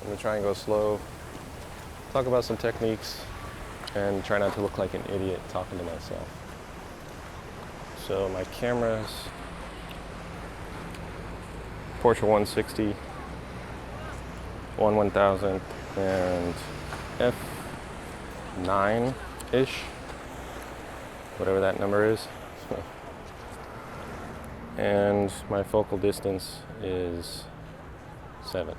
I'm gonna try and go slow, talk about some techniques, and try not to look like an idiot talking to myself. So my camera's Portra 160, 1000, and f9-ish, whatever that number is. And my focal distance is 7.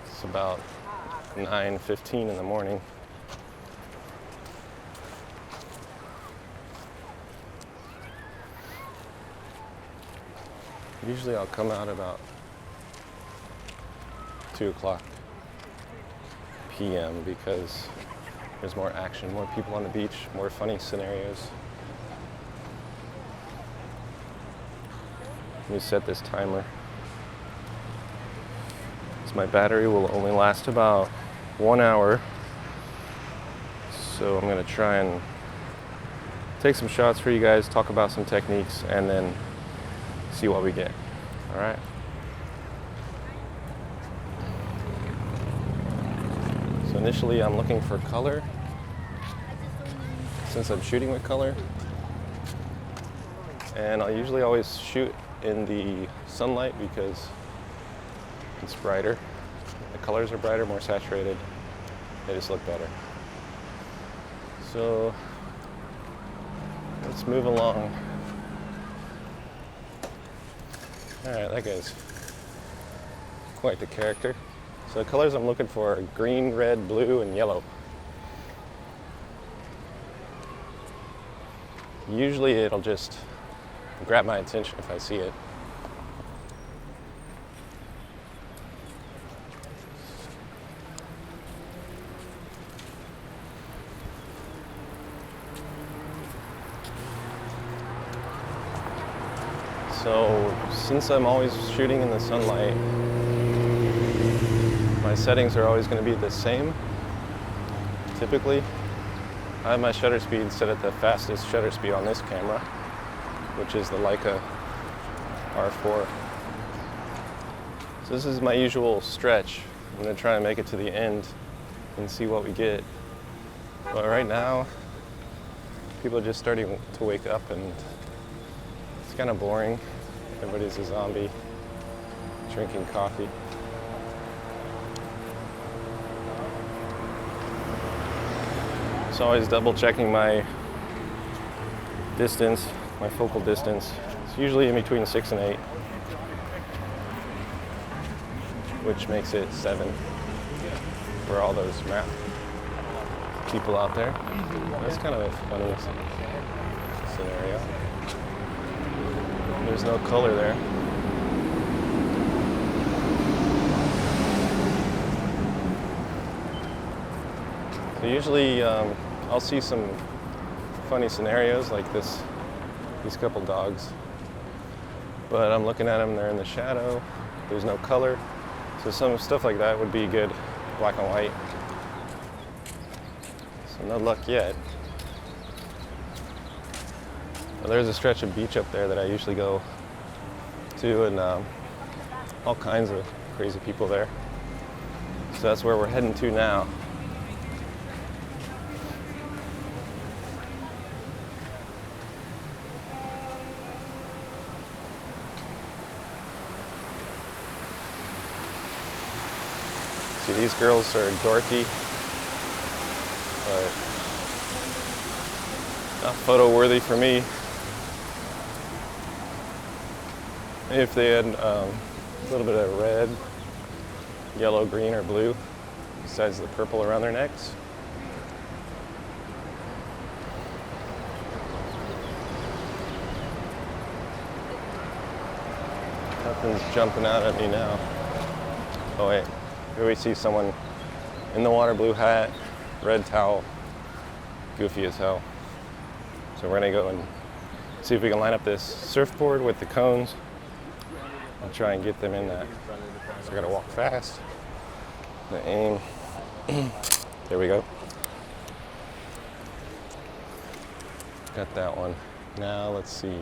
It's about 9:15 in the morning. Usually I'll come out about 2 o'clock p.m. because there's more action, more people on the beach, more funny scenarios. Let me set this timer. So my battery will only last about 1 hour. So I'm gonna try and take some shots for you guys, talk about some techniques, and then see what we get. All right. So initially I'm looking for color, since I'm shooting with color. And I'll usually always shoot in the sunlight because it's brighter. The colors are brighter, more saturated. They just look better. So let's move along. All right, that guy's quite the character. So the colors I'm looking for are green, red, blue, and yellow. Usually it'll just grab my attention if I see it. So since I'm always shooting in the sunlight, my settings are always going to be the same, typically. I have my shutter speed set at the fastest shutter speed on this camera, which is the Leica R4. So this is my usual stretch. I'm going to try and make it to the end and see what we get. But right now, people are just starting to wake up and it's kind of boring. Everybody's a zombie, drinking coffee. So always double checking my distance, my focal distance. It's usually in between 6 and 8, which makes it 7 for all those math people out there. That's kind of a funny scenario. There's no color there. So usually I'll see some funny scenarios like these couple dogs. But I'm looking at them, they're in the shadow, there's no color. So some stuff like that would be good, black and white. So no luck yet. Well, there's a stretch of beach up there that I usually go to, and all kinds of crazy people there. So that's where we're heading to now. See, these girls are dorky, but not photo worthy for me. Maybe if they had a little bit of red, yellow, green, or blue, besides the purple around their necks. Nothing's jumping out at me now. Oh wait, here we see someone in the water blue hat, red towel, goofy as hell. So we're gonna go and see if we can line up this surfboard with the cones. I'll try and get them in that. So I gotta walk fast. The aim. There we go. Got that one. Now let's see.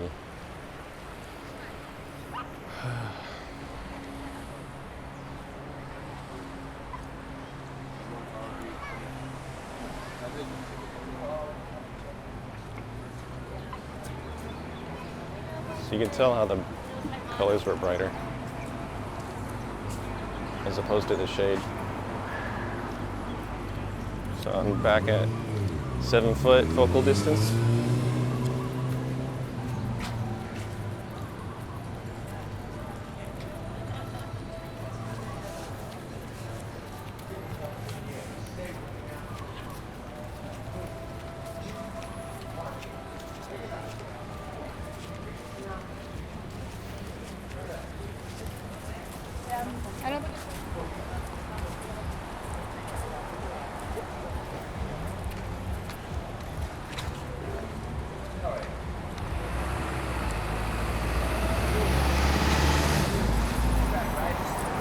So you can tell how the colors were brighter as opposed to the shade. So I'm back at 7 foot focal distance.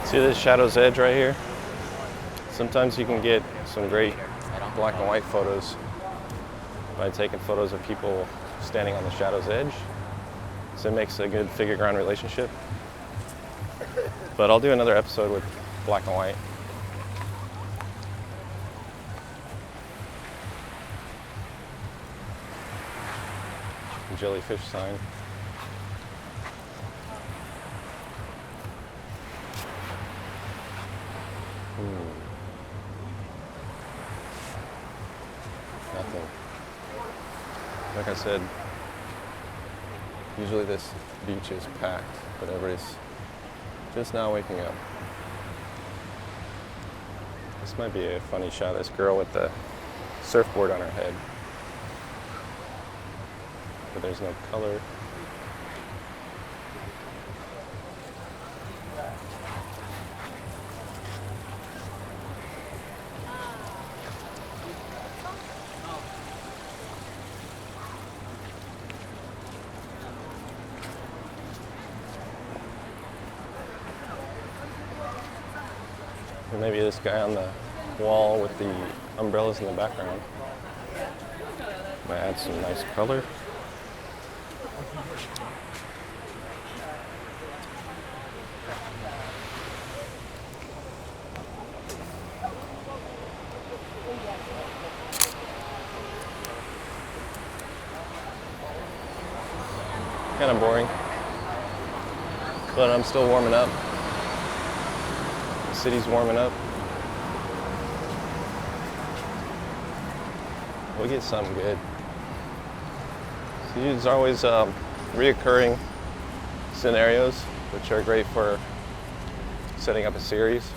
See this shadow's edge right here? Sometimes you can get some great black and white photos by taking photos of people standing on the shadow's edge. So it makes a good figure ground relationship. But I'll do another episode with black and white. Jellyfish sign. Nothing. Like I said, usually this beach is packed, but everybody's just now waking up. This might be a funny shot. This girl with the surfboard on her head. But there's no color. And maybe this guy on the wall with the umbrellas in the background might add some nice color. Kind of boring, but I'm still warming up. The city's warming up. We'll get something good. So there's always reoccurring scenarios, which are great for setting up a series.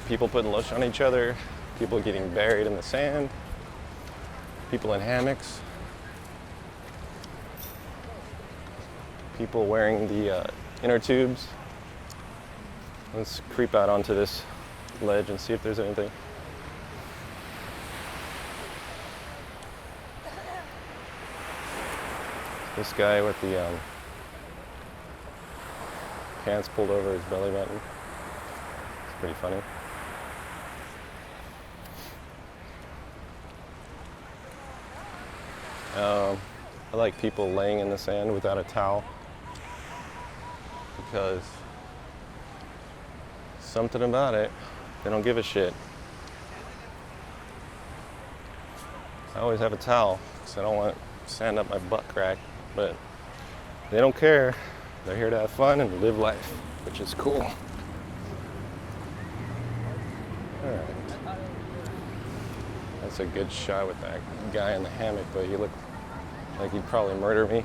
People putting lotion on each other, people getting buried in the sand, people in hammocks, people wearing the inner tubes. Let's creep out onto this ledge and see if there's anything. This guy with the pants pulled over his belly button. It's pretty funny. I like people laying in the sand without a towel because something about it, they don't give a shit. I always have a towel because I don't want sand up my butt crack, but they don't care. They're here to have fun and live life, which is cool. All right. That's a good shot with that guy in the hammock, but he looked like he'd probably murder me.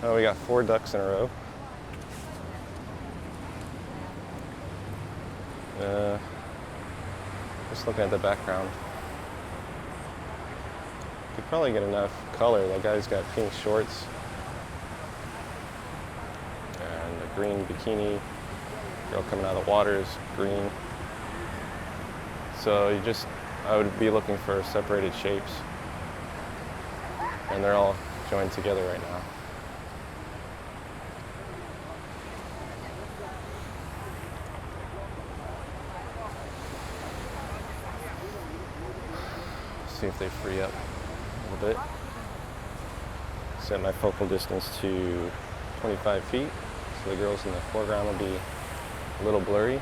Oh, we got 4 ducks in a row. Just looking at the background. Could probably get enough color. That guy's got pink shorts and a green bikini. Girl coming out of the water is green. So I would be looking for separated shapes. And they're all joined together right now. See if they free up. little bit. Set my focal distance to 25 feet, so the girls in the foreground will be a little blurry.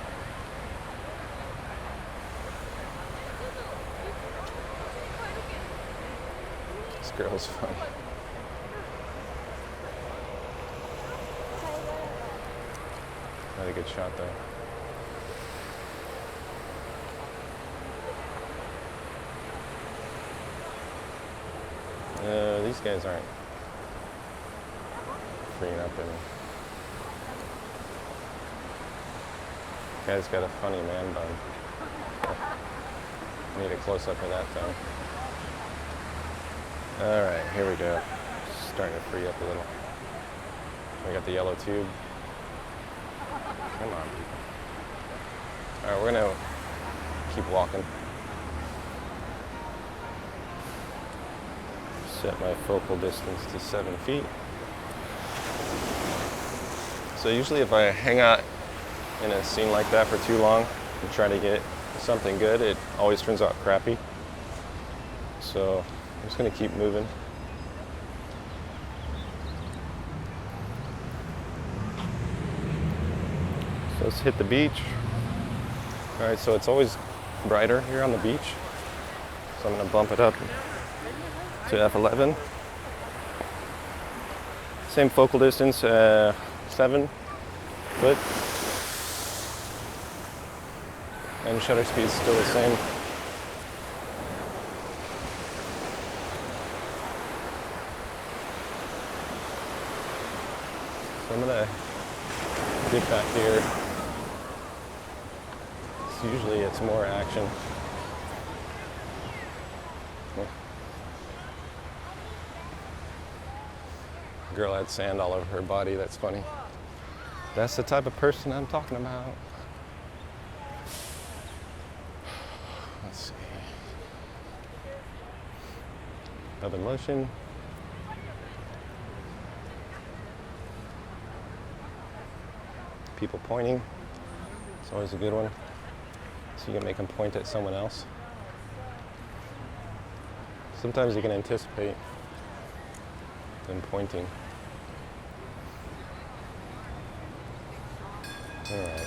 This girl's funny. Not a good shot though. These guys aren't freeing up any. Guy's got a funny man bun. Need a close up of that though. Alright, here we go. Starting to free up a little. We got the yellow tube. Come on, people. Alright, we're gonna keep walking. Set my focal distance to 7 feet. So usually if I hang out in a scene like that for too long and try to get something good, it always turns out crappy. So I'm just gonna keep moving. So let's hit the beach. All right, so it's always brighter here on the beach. So I'm gonna bump it up to f11. Same focal distance, 7 foot. And shutter speed is still the same. So I'm gonna get back here. So usually it's more action. Girl had sand all over her body, that's funny. That's the type of person I'm talking about. Let's see. Another motion. People pointing. It's always a good one. So you can make them point at someone else. Sometimes you can anticipate them pointing. Alright.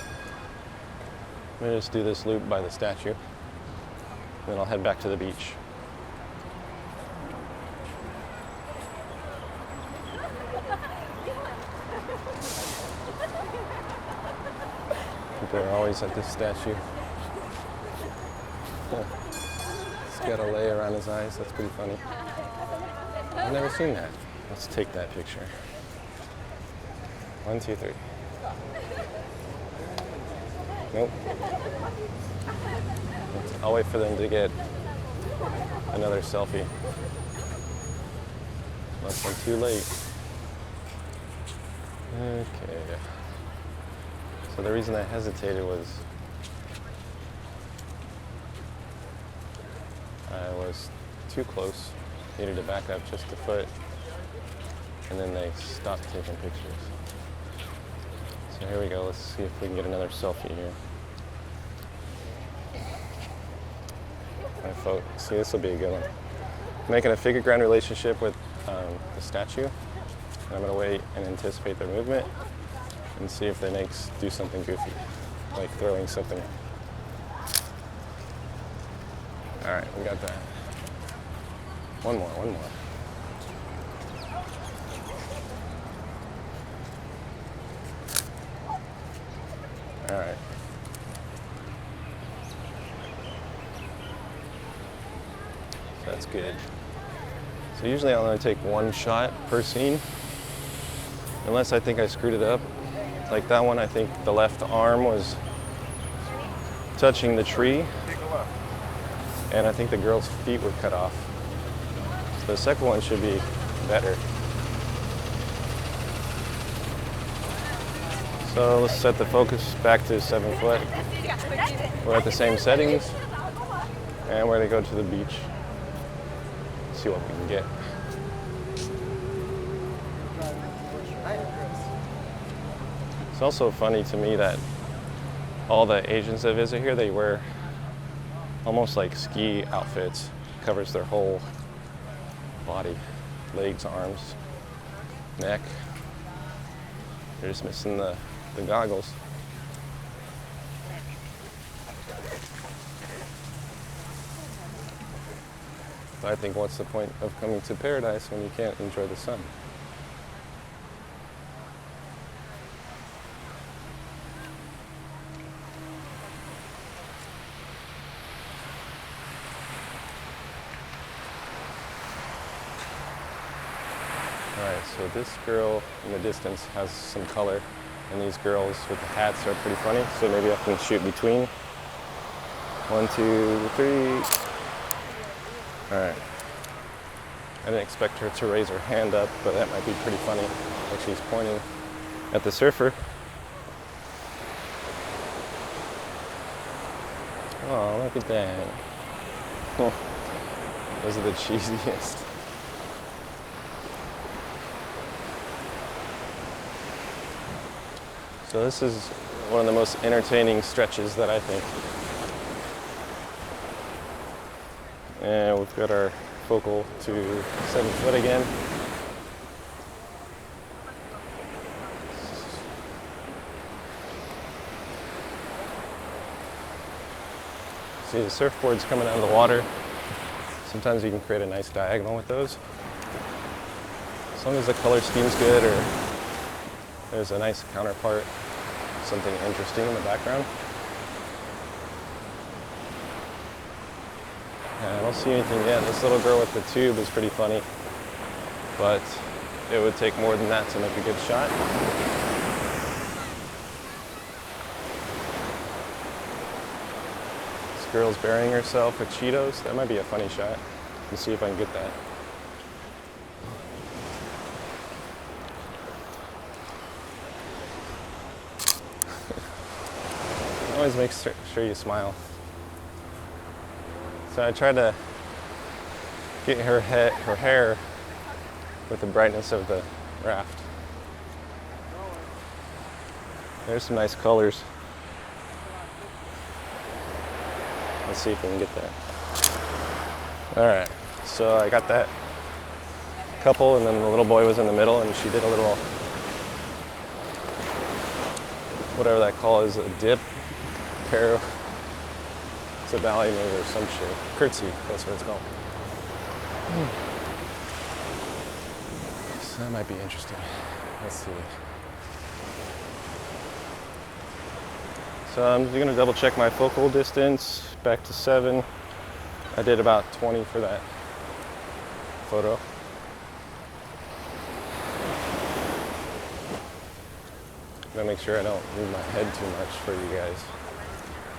I'm going to just do this loop by the statue. Then I'll head back to the beach. They're always at this statue. He's got a lay around his eyes. That's pretty funny. I've never seen that. Let's take that picture. 1, 2, 3. Nope. I'll wait for them to get another selfie. Unless I'm too late. Okay. So the reason I hesitated was I was too close. Needed to back up just a foot. And then they stopped taking pictures. So here we go. Let's see if we can get another selfie here. My photo. See, this will be a good one. Making a figure ground relationship with the statue. And I'm going to wait and anticipate their movement and see if they do something goofy, like throwing something. All right, we got that. One more. All right. That's good. So usually I'll only take one shot per scene, unless I think I screwed it up. Like that one, I think the left arm was touching the tree, and I think the girl's feet were cut off. So the second one should be better. So let's set the focus back to 7 foot. We're at the same settings, and we're gonna go to the beach. See what we can get. It's also funny to me that all the Asians that visit here, they wear almost like ski outfits. Covers their whole body, legs, arms, neck. They're just missing the goggles. But I think what's the point of coming to paradise when you can't enjoy the sun? Alright, so this girl in the distance has some color, and these girls with the hats are pretty funny, so maybe I can shoot between. 1, 2, 3. Alright. I didn't expect her to raise her hand up, but that might be pretty funny. Like she's pointing at the surfer. Oh, look at that. Those are the cheesiest. So this is one of the most entertaining stretches that I think. And we've got our focal to 7 foot again. See the surfboards coming out of the water. Sometimes you can create a nice diagonal with those. As long as the color scheme's good or there's a nice counterpart, something interesting in the background. I don't see anything yet. This little girl with the tube is pretty funny, but it would take more than that to make a good shot. This girl's burying herself with Cheetos. That might be a funny shot. Let's see if I can get that. Always make sure you smile. So I tried to get her hair with the brightness of the raft. There's some nice colors. Let's see if we can get that. Alright, so I got that couple, and then the little boy was in the middle, and she did a little, whatever that call is, a dip, pair. It's a ballet move or some shit. Curtsy, that's what it's called. So that might be interesting. Let's see. So I'm gonna double check my focal distance, back to 7. I did about 20 for that photo. Gotta make sure I don't move my head too much for you guys.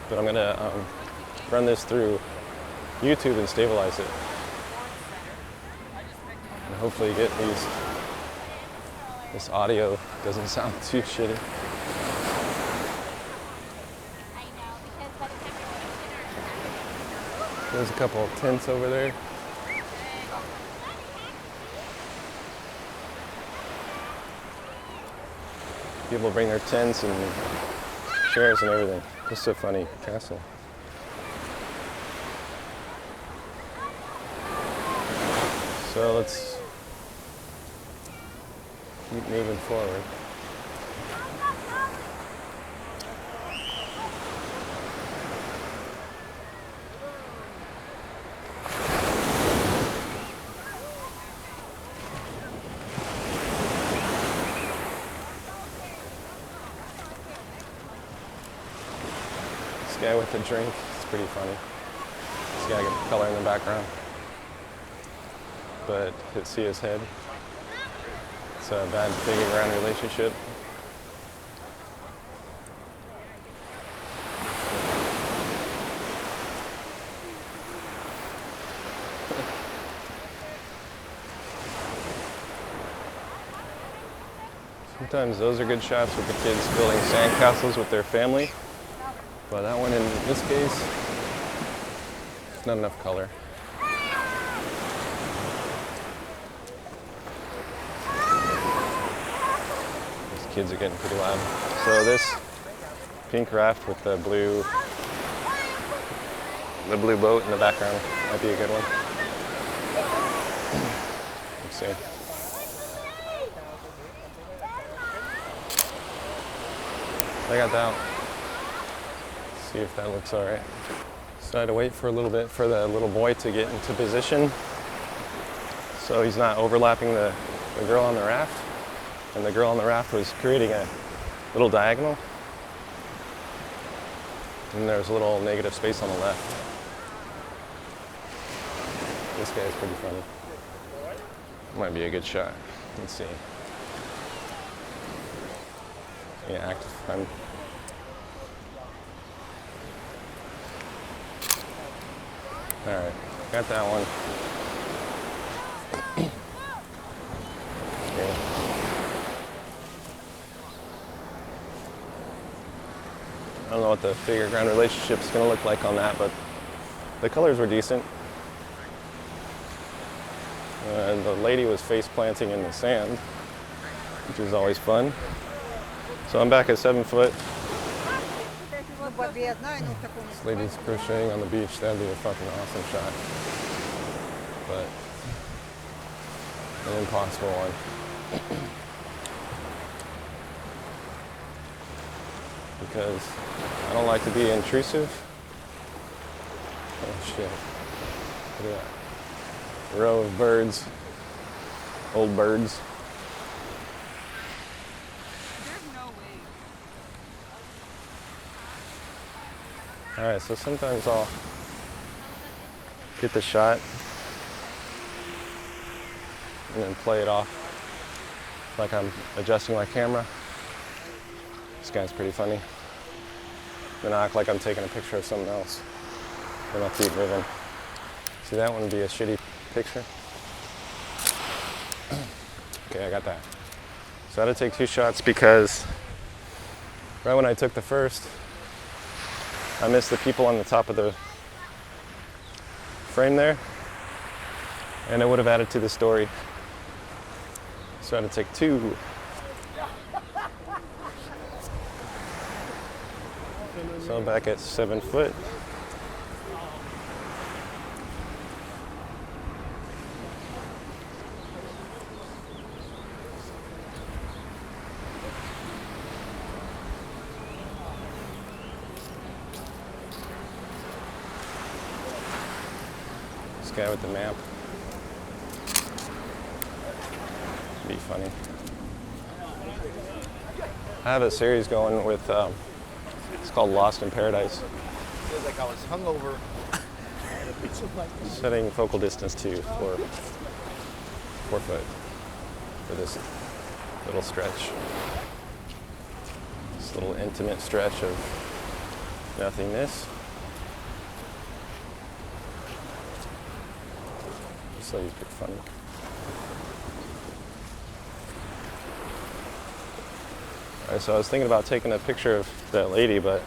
But I'm gonna run this through YouTube and stabilize it. And hopefully get this audio doesn't sound too shitty. There's a couple of tents over there. People bring their tents and chairs and everything. It's a funny castle. So let's keep moving forward. This guy with the drink is pretty funny. This guy got color in the background. But see his head. It's a bad figuring around relationship. Sometimes those are good shots with the kids building sandcastles with their family. But that one in this case, it's not enough color. Kids are getting pretty loud. So this pink raft with the blue boat in the background might be a good one. see. I got that one. See if that looks all right. So I had to wait for a little bit for the little boy to get into position so he's not overlapping the girl on the raft. And the girl on the raft was creating a little diagonal. And there's a little negative space on the left. This guy's pretty funny. Might be a good shot. Let's see. Yeah, active. All right, got that one. Okay. I don't know what the figure ground relationship is going to look like on that, but the colors were decent. And the lady was face planting in the sand, which is always fun. So I'm back at 7 foot. This lady's crocheting on the beach. That'd be a fucking awesome shot. But an impossible one. Because I don't like to be intrusive. Oh shit. Look at that. Row of birds. Old birds. Alright, so sometimes I'll get the shot and then play it off like I'm adjusting my camera. This guy's pretty funny. Then I act like I'm taking a picture of something else. Then I'll keep moving. See, that one would be a shitty picture. Okay, I got that. So I had to take 2 shots because right when I took the first, I missed the people on the top of the frame there, and it would have added to the story. So I had to take 2. So I'm back at 7 foot. This guy with the map. Be funny. I have a series going with, it's called Lost in Paradise. Feels like I was hungover. Setting focal distance to 4 foot for this little stretch. This little intimate stretch of nothingness. This lady's pretty funny. Alright, so I was thinking about taking a picture of that lady, but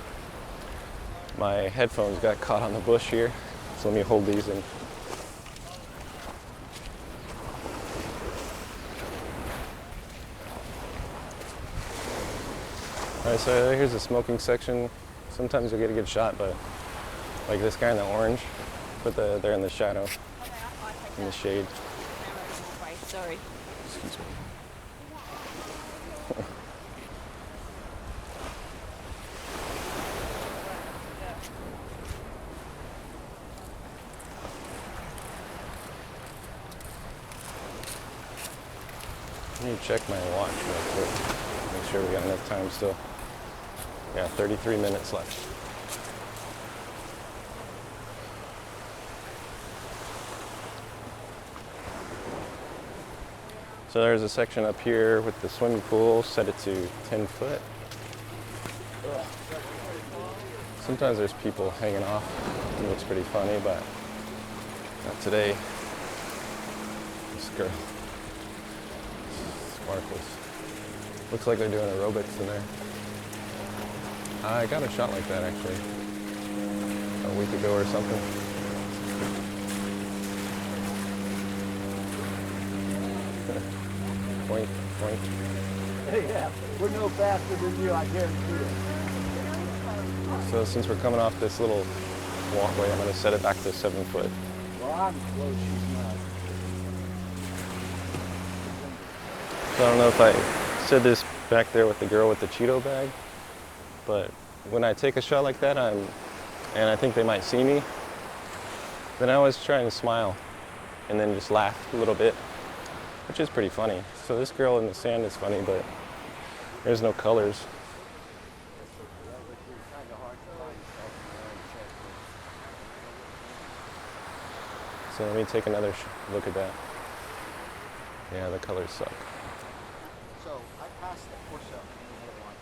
my headphones got caught on the bush here. So let me hold these in. Alright, so here's the smoking section. Sometimes you'll get a good shot, but like this guy in the orange, they're in the shadow, in the shade. Sorry. Excuse me. Let me check my watch real quick. Make sure we got enough time still. Yeah, 33 minutes left. So there's a section up here with the swimming pool, set it to 10 foot. Sometimes there's people hanging off. It looks pretty funny, but not today. This girl. Sparkles. Looks like they're doing aerobics in there. I got a shot like that actually a week ago or something. Point, point. Yeah, we're no faster than you, I guarantee it. So since we're coming off this little walkway, I'm going to set it back to 7 foot. Well, I'm close, she's not. So I don't know if I said this back there with the girl with the Cheeto bag, but when I take a shot like that, and I think they might see me, then I always try and smile and then just laugh a little bit, which is pretty funny. So this girl in the sand is funny, but there's no colors. So let me take another look at that. Yeah, the colors suck. So I passed the Porsche up in the one.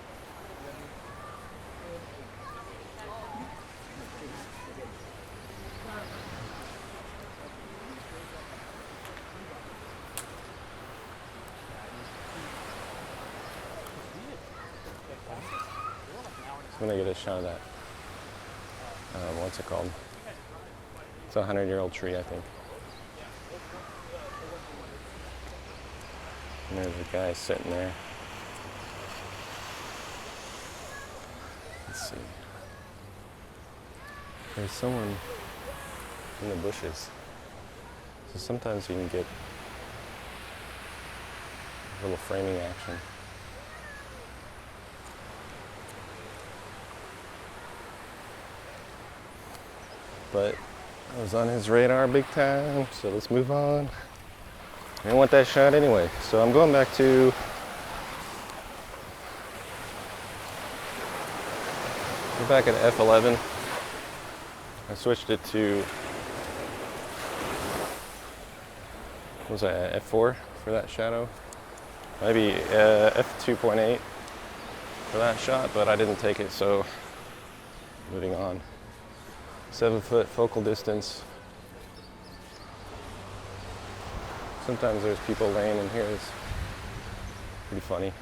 I'm gonna get a shot of that. What's it called? It's a 100-year-old tree, I think. And there's a guy sitting there. Let's see. There's someone in the bushes. So sometimes you can get a little framing action. But I was on his radar big time, so let's move on. I didn't want that shot anyway, so I'm going back to we're back at F11. I switched it to what was that, F4 for that shadow? Maybe F2.8 for that shot, but I didn't take it, so moving on. 7-foot focal distance. Sometimes there's people laying in here. It's pretty funny.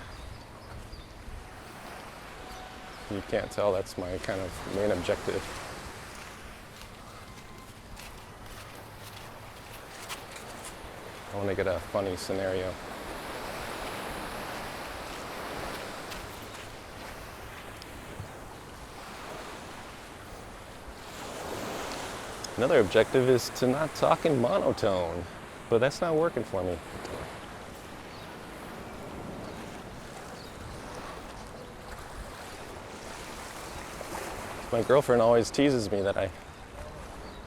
You can't tell that's my kind of main objective. I want to get a funny scenario. Another objective is to not talk in monotone, but that's not working for me. My girlfriend always teases me that I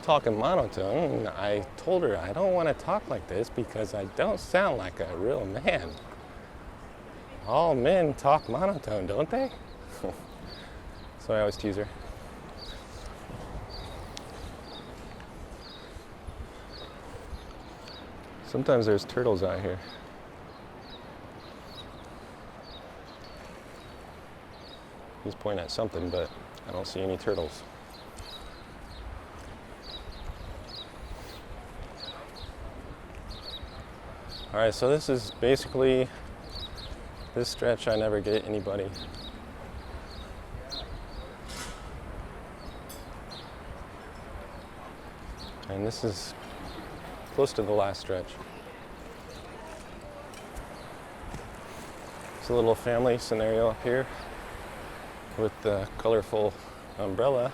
talk in monotone. I told her I don't want to talk like this because I don't sound like a real man. All men talk monotone, don't they? So I always tease her. Sometimes there's turtles out here. He's pointing at something, but I don't see any turtles. All right, so this is basically this stretch. I never get anybody. And this is close to the last stretch. It's a little family scenario up here with the colorful umbrella.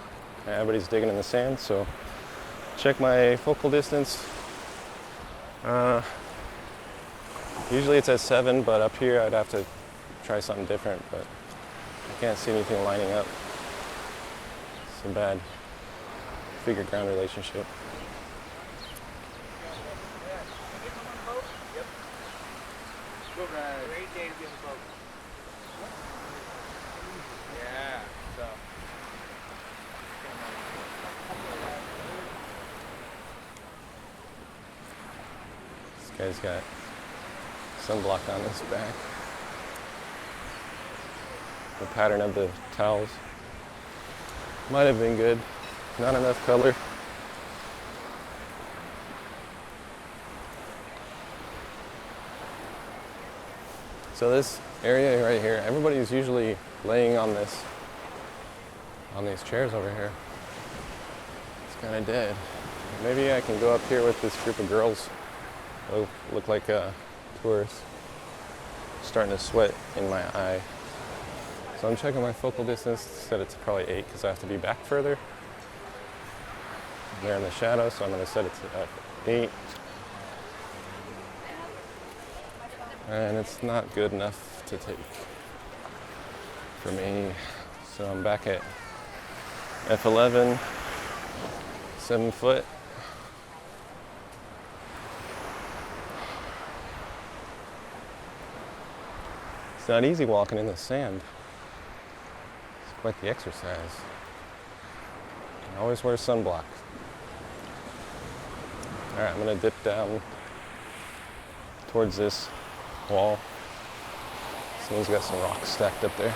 Everybody's digging in the sand, so check my focal distance. Usually it's at 7, but up here I'd have to try something different, but I can't see anything lining up. It's a bad figure-ground relationship. Great day to be on the boat. Yeah, so. This guy's got sunblock on his back. The pattern of the towels might have been good. Not enough color. So this area right here, everybody's usually laying on these chairs over here. It's kind of dead. Maybe I can go up here with this group of girls. They'll look like tourists. Starting to sweat in my eye. So I'm checking my focal distance. Said it's probably 8 because I have to be back further. They're in the shadow, so I'm going to set it to 8. and it's not good enough to take for me. So I'm back at F11, 7 foot. It's not easy walking in the sand. It's quite the exercise. I always wear sunblock. All right, I'm gonna dip down towards this wall. Someone's got some rocks stacked up there.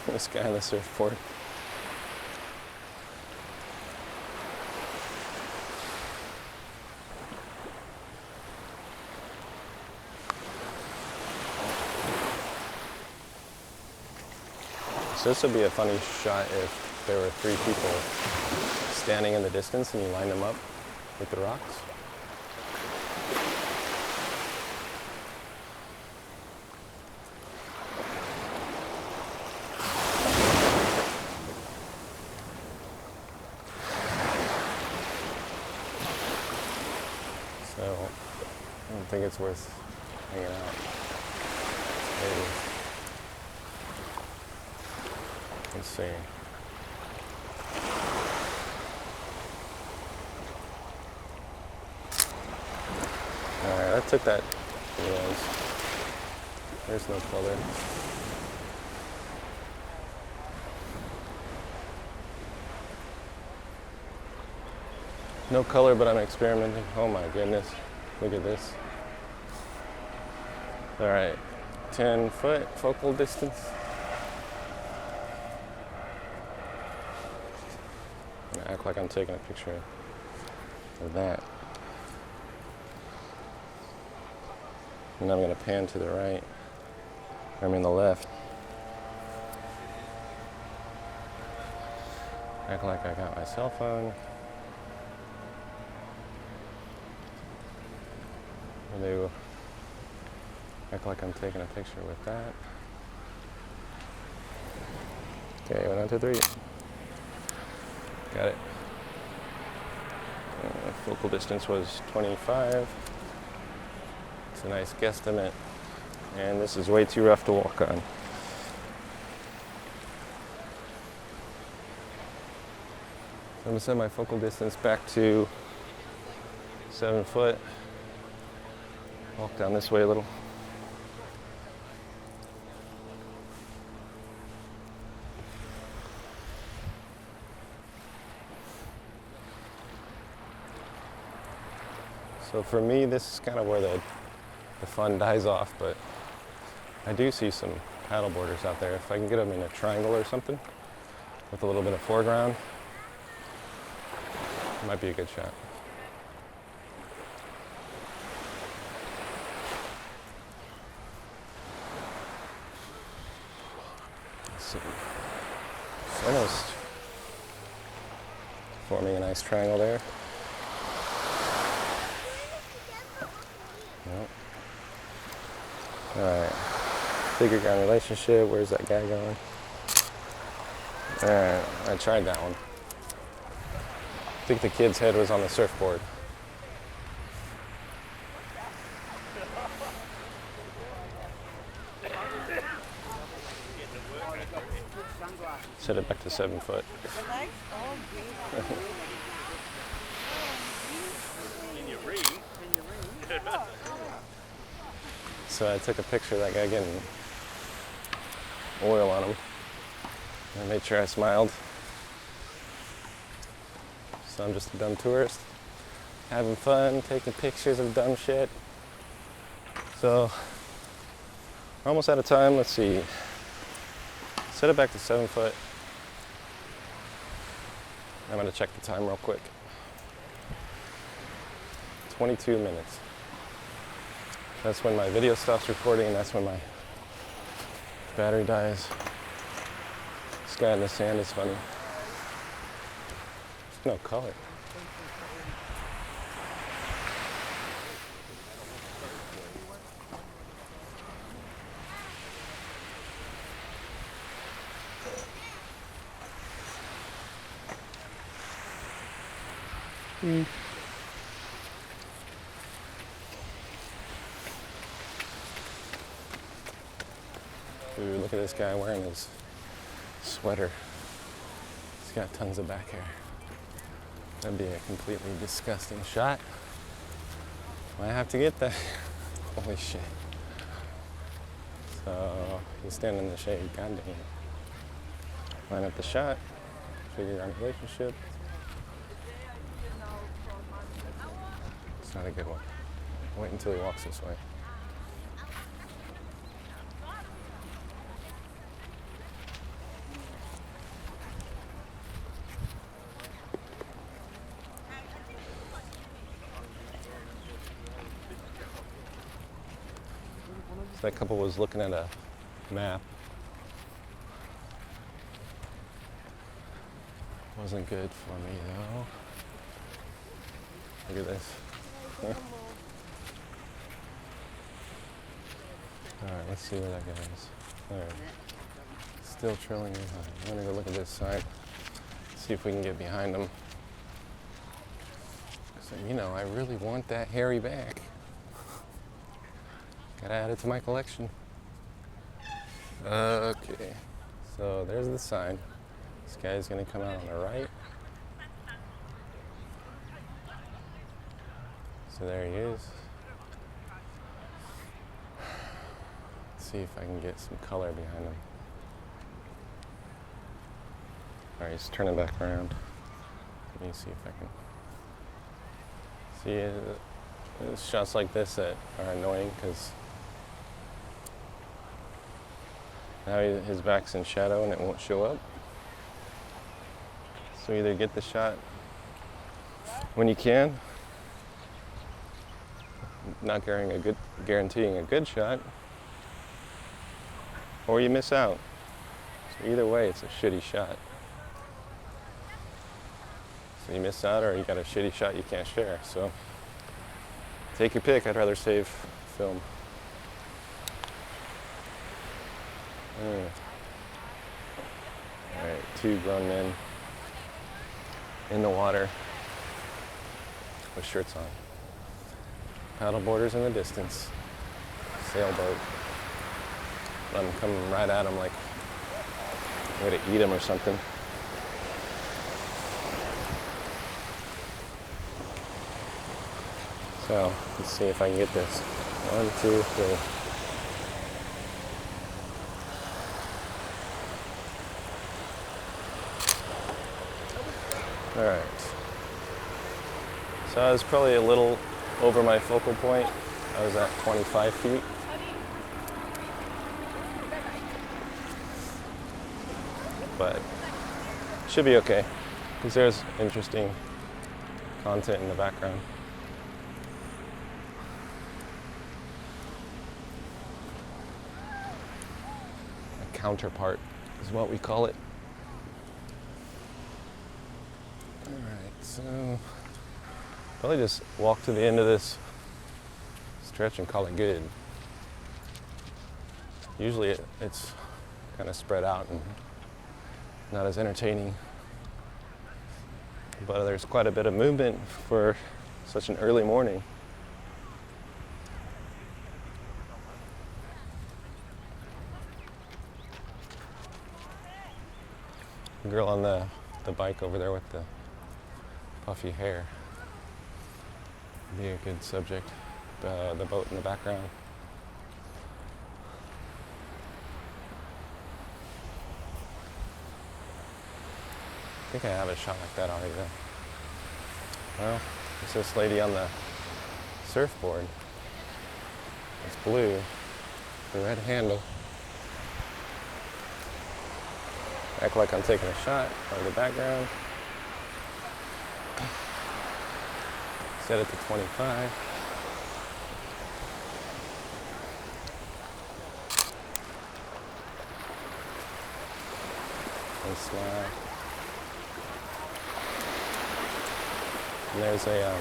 This guy on the surfboard. So this would be a funny shot if there were 3 people standing in the distance and you line them up with the rocks. So I don't think it's worth hanging out. Maybe. Let's see. Alright, I took that. There's no color. No color, but I'm experimenting. Oh my goodness. Look at this. Alright, 10 foot focal distance. I'm gonna act like I'm taking a picture of that. And I'm gonna pan to the right. I mean the left. Act like I got my cell phone. I'll do act like I'm taking a picture with that. Okay, 1, 2, 3. Got it. Focal distance was 25. It's a nice guesstimate. And this is way too rough to walk on. I'm gonna set my focal distance back to 7 foot. Walk down this way a little. So for me, this is kind of where the fun dies off, but I do see some paddleboarders out there. If I can get them in a triangle or something with a little bit of foreground, it might be a good shot. Let's see. It's almost forming a nice triangle there. Nope. Alright. Figure ground relationship. Where's that guy going? Alright. I tried that one. I think the kid's head was on the surfboard. Set it back to 7 foot. So I took a picture of that guy getting oil on him. I made sure I smiled. So I'm just a dumb tourist, having fun, taking pictures of dumb shit. So we're almost out of time. Let's see. Set it back to 7 foot. I'm gonna check the time real quick. 22 minutes. That's when my video stops recording, and that's when my battery dies. This guy in the sand is funny. There's no color. Ooh, look at this guy wearing his sweater. He's got tons of back hair. That'd be a completely disgusting shot. Might have to get that. Holy shit. So he's standing in the shade. God damn. Line up the shot. Figure out relationship. It's not a good one. Wait until he walks this way. So that couple was looking at a map. Wasn't good for me though. Look at this. Alright, let's see where that goes. Alright. Still trailing behind. I'm gonna go look at this side. See if we can get behind them. So, you know, I really want that hairy back. Gotta add it to my collection. Okay. So there's the sign. This guy's gonna come out on the right. So there he is. Let's see if I can get some color behind him. All right, he's turning back around. Let me see if I can see it. Shots like this that are annoying because now his back's in shadow and it won't show up. So either get the shot when you can, not guaranteeing a good shot, or you miss out. So either way, it's a shitty shot. So you miss out, or you got a shitty shot you can't share. So take your pick. I'd rather save film. All right, two grown men in the water with shirts on. Paddle boarders in the distance. Sailboat. I'm coming right at them like I'm gonna eat them or something. So let's see if I can get this. 1, 2, 3. All right. So I was probably a little over my focal point. I was at 25 feet. But should be okay, because there's interesting content in the background. A counterpart is what we call it. Alright, so probably just walk to the end of this stretch and call it good. Usually it's kind of spread out and not as entertaining, but there's quite a bit of movement for such an early morning. The girl on the bike over there with the puffy hair would be a good subject. The boat in the background. I think I have a shot like that already though. Well, it's this lady on the surfboard. It's blue, the red handle. Act like I'm taking a shot of the background. Set it to 25. And smile. And there's a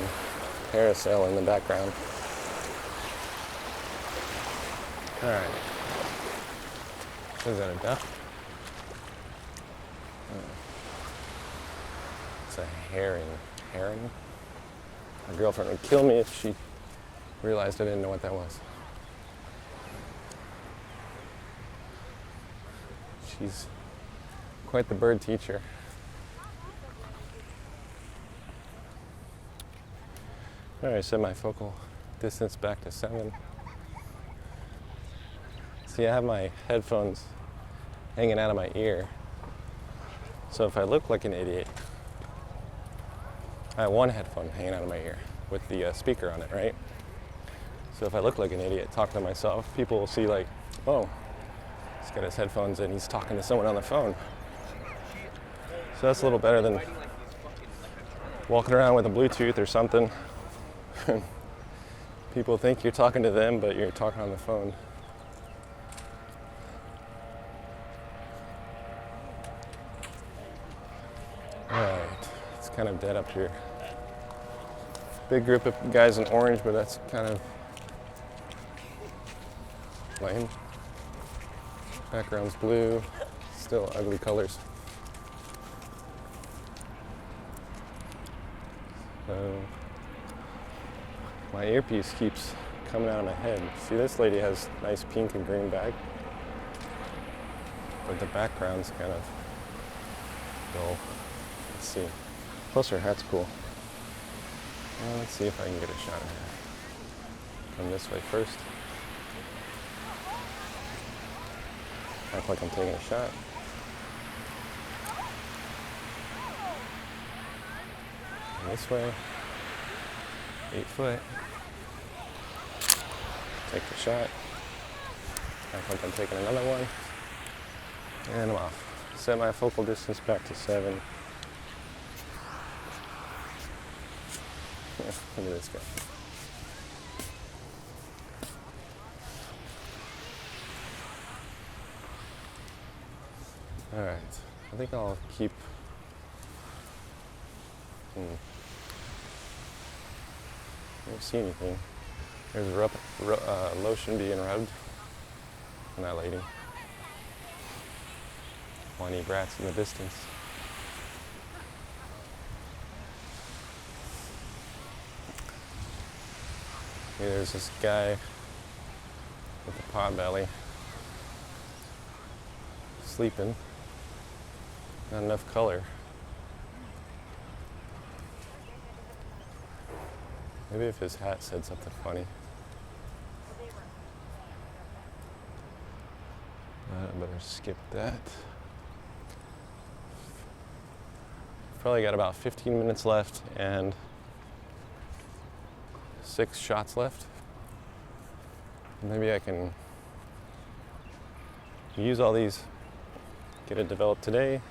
parasail in the background. All right. Is that a duck? It's a herring. Herring? My girlfriend would kill me if she realized I didn't know what that was. She's quite the bird teacher. Alright, set my focal distance back to 7. See, I have my headphones hanging out of my ear. So if I look like an idiot, I have one headphone hanging out of my ear with the speaker on it, right? So if I look like an idiot talking to myself, people will see like, oh, he's got his headphones and he's talking to someone on the phone. So that's a little better than walking around with a Bluetooth or something. People think you're talking to them, but you're talking on the phone. Alright, it's kind of dead up here. Big group of guys in orange, but that's kind of lame. Background's blue, still ugly colors. So my earpiece keeps coming out of my head. See, this lady has nice pink and green bag, but the background's kind of dull. Let's see. Plus her hat's cool. Let's see if I can get a shot of her. Come this way first. Act like I'm taking a shot. And this way. 8 foot. Take the shot. Act like I'm taking another one. And I'm off. Set my focal distance back to 7. Look at this guy. All right, I think I'll keep. I don't see anything. There's lotion being rubbed on that lady. Whiny brats in the distance. Okay, there's this guy with a pot belly sleeping. Not enough color. Maybe if his hat said something funny. I better skip that. Probably got about 15 minutes left and 6 shots left. Maybe I can use all these, get it developed today,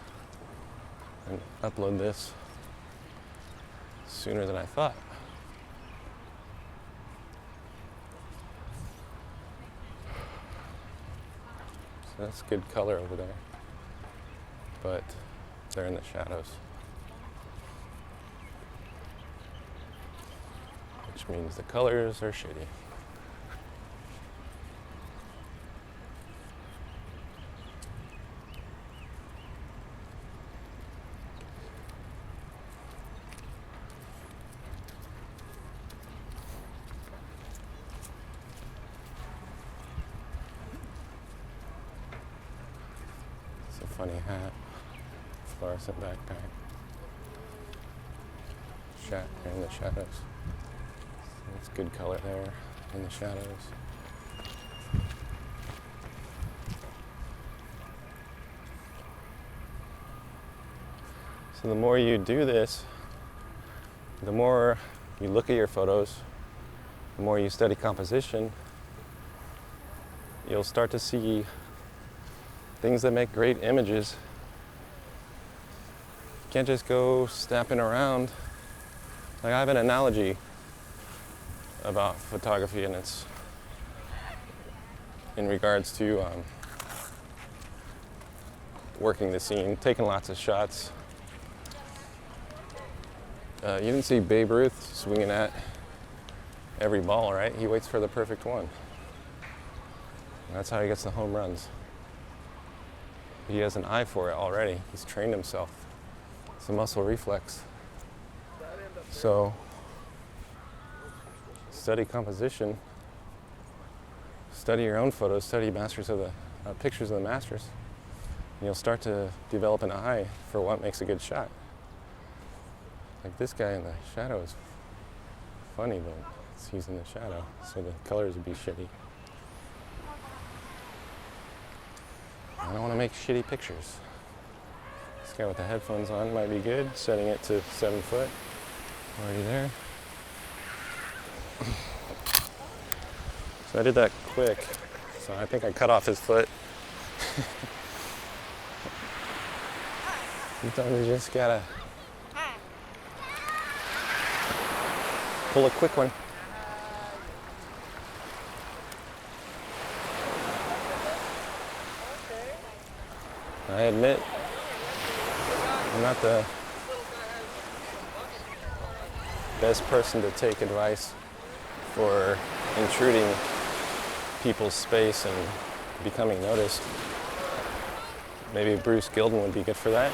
and upload this sooner than I thought. So that's good color over there, but they're in the shadows, which means the colors are shitty. Funny hat, fluorescent backpack, in the shadows. It's good color there in the shadows. So the more you do this, the more you look at your photos, the more you study composition, you'll start to see things that make great images. You can't just go snapping around. Like, I have an analogy about photography, and it's in regards to working the scene, taking lots of shots. You didn't see Babe Ruth swinging at every ball, right? He waits for the perfect one. And that's how he gets the home runs. He has an eye for it already. He's trained himself. It's a muscle reflex. So, study composition, study your own photos, study masters of the pictures of the masters, You'll start to develop an eye for what makes a good shot. Like this guy in the shadow is funny, but he's in the shadow, so the colors would be shitty. I don't want to make shitty pictures. This guy with the headphones on might be good, setting it to 7 foot. Already there. So I did that quick, so I think I cut off his foot. Sometimes you just gotta pull a quick one. I admit, I'm not the best person to take advice for intruding people's space and becoming noticed. Maybe Bruce Gilden would be good for that,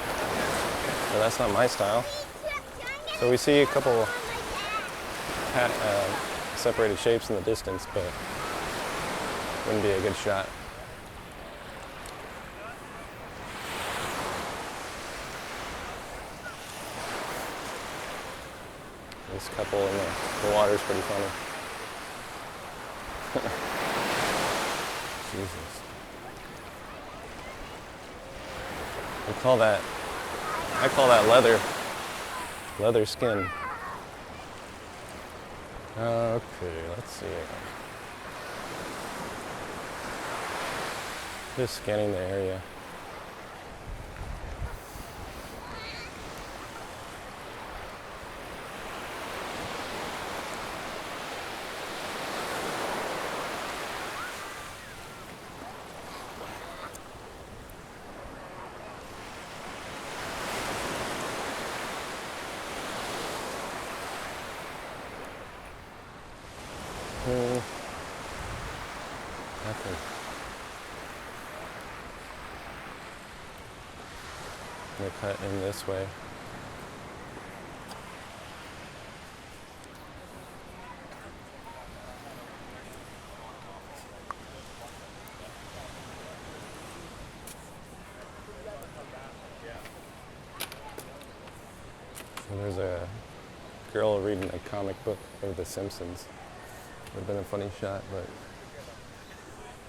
but that's not my style. So we see a couple separated shapes in the distance, but wouldn't be a good shot. This couple in the water's pretty funny. Jesus. I call that leather skin. Okay, let's see. Just scanning the area. Nothing. I'm gonna cut in this way. So there's a girl reading a comic book of The Simpsons. Would have been a funny shot, but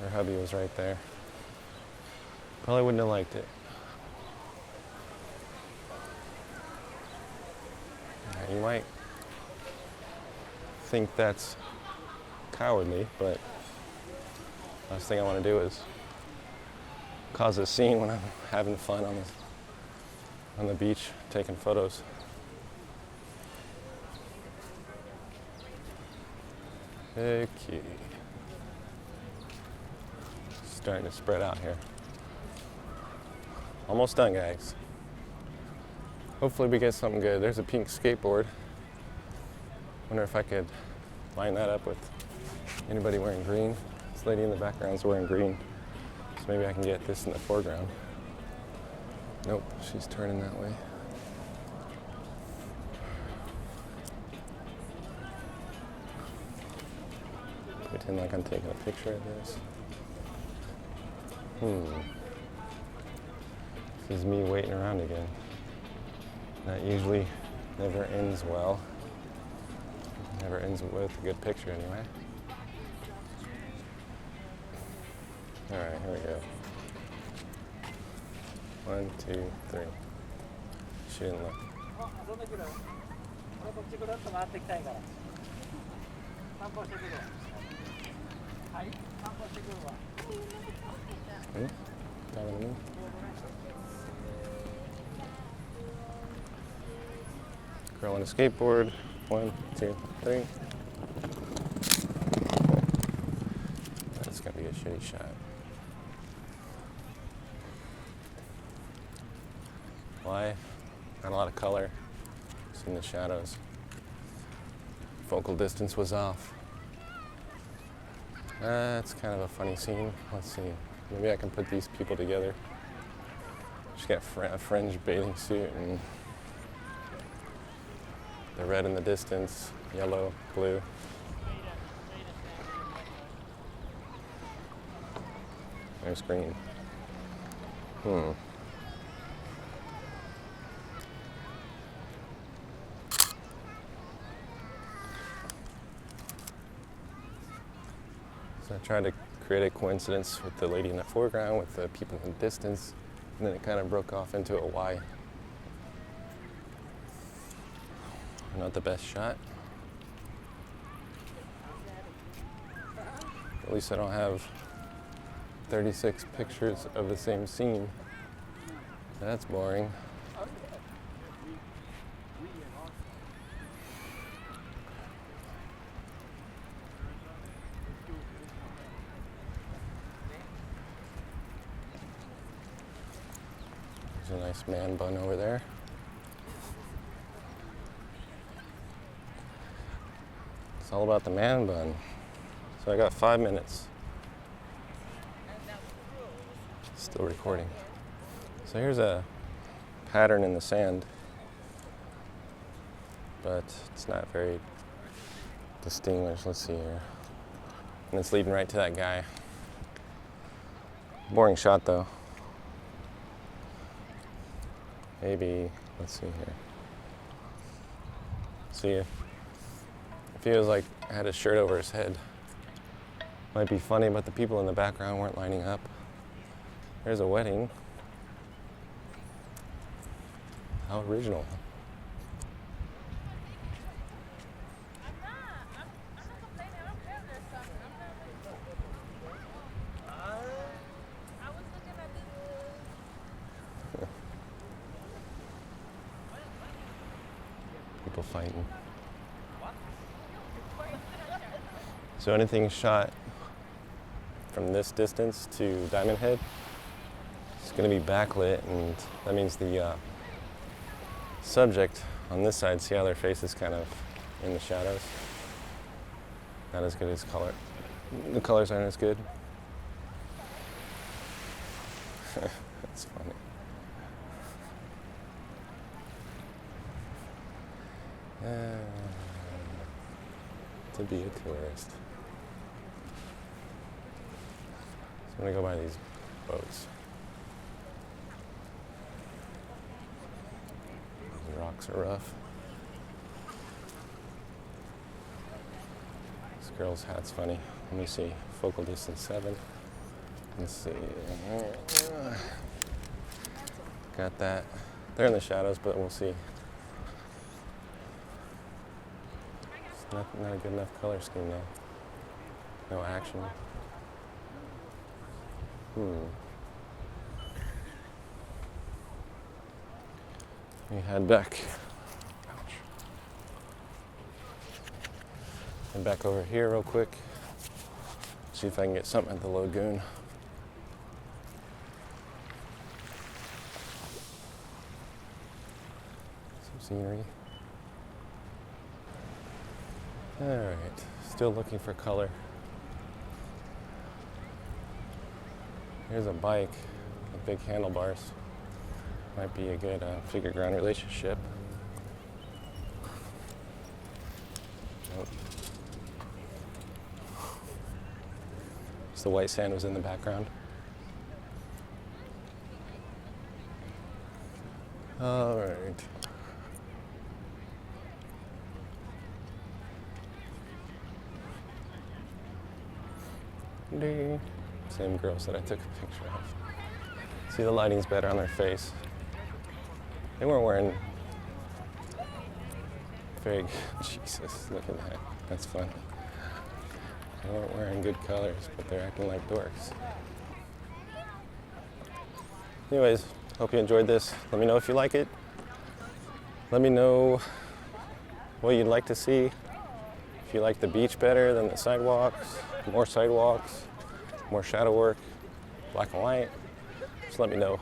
her hubby was right there. Probably wouldn't have liked it. You might think that's cowardly, but last thing I want to do is cause a scene when I'm having fun on the beach taking photos. Okay. Starting to spread out here. Almost done, guys. Hopefully we get something good. There's a pink skateboard. Wonder if I could line that up with anybody wearing green. This lady in the background's wearing green. So maybe I can get this in the foreground. Nope, she's turning that way. Pretend like I'm taking a picture of this. This is me waiting around again. That usually never ends well. Never ends with a good picture anyway. All right, here we go. 1, 2, 3. She didn't look. Talking to me? Girl on a skateboard. 1, 2, 3. That's gonna be a shitty shot. Why? Not a lot of color. Just in the shadows. Focal distance was off. That's kind of a funny scene. Let's see. Maybe I can put these people together. Just got a fringe bathing suit and the red in the distance, yellow, blue. There's green. So I tried to create a coincidence with the lady in the foreground, with the people in the distance, and then it kind of broke off into a Y. Not the best shot. At least I don't have 36 pictures of the same scene. That's boring. There's a nice man bun over there. It's all about the man bun. So I got 5 minutes. Still recording. So here's a pattern in the sand, but it's not very distinguished. Let's see here. And it's leading right to that guy. Boring shot though. Maybe, let's see here. See if he was like had his shirt over his head. Might be funny, but the people in the background weren't lining up. There's a wedding. How original. People fighting. So anything shot from this distance to Diamond Head, it's going to be backlit, and that means the subject on this side, see how their face is kind of in the shadows? Not as good as color. The colors aren't as good. That's funny. To be a tourist. So I'm gonna go by these boats. These rocks are rough. This girl's hat's funny. Let me see. Focal distance 7. Let's see. Got that. They're in the shadows, but we'll see. It's not a good enough color scheme though. No action. We head back. Ouch. Head back over here real quick. See if I can get something at the lagoon. Some scenery. Alright, still looking for color. Here's a bike with big handlebars. Might be a good figure ground relationship. Nope. Just the white sand was in the background. Alright. Same girls that I took a picture of. See, the lighting's better on their face. They weren't wearing very, Jesus, look at that. That's funny. They weren't wearing good colors, but they're acting like dorks. Anyways, hope you enjoyed this. Let me know if you like it. Let me know what you'd like to see. If you like the beach better than the sidewalks, more sidewalks, more shadow work, black and white, just let me know.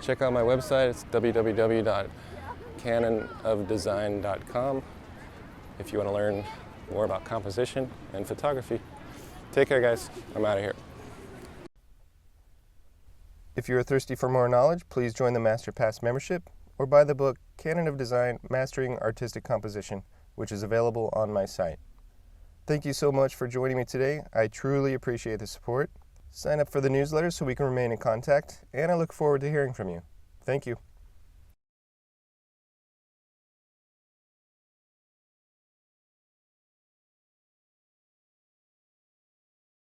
Check out my website, it's www.canonofdesign.com if you want to learn more about composition and photography. Take care, guys. I'm out of here. If you are thirsty for more knowledge, please join the MasterPass membership or buy the book Canon of Design, Mastering Artistic Composition, which is available on my site. Thank you so much for joining me today. I truly appreciate the support. Sign up for the newsletter so we can remain in contact, and I look forward to hearing from you. Thank you.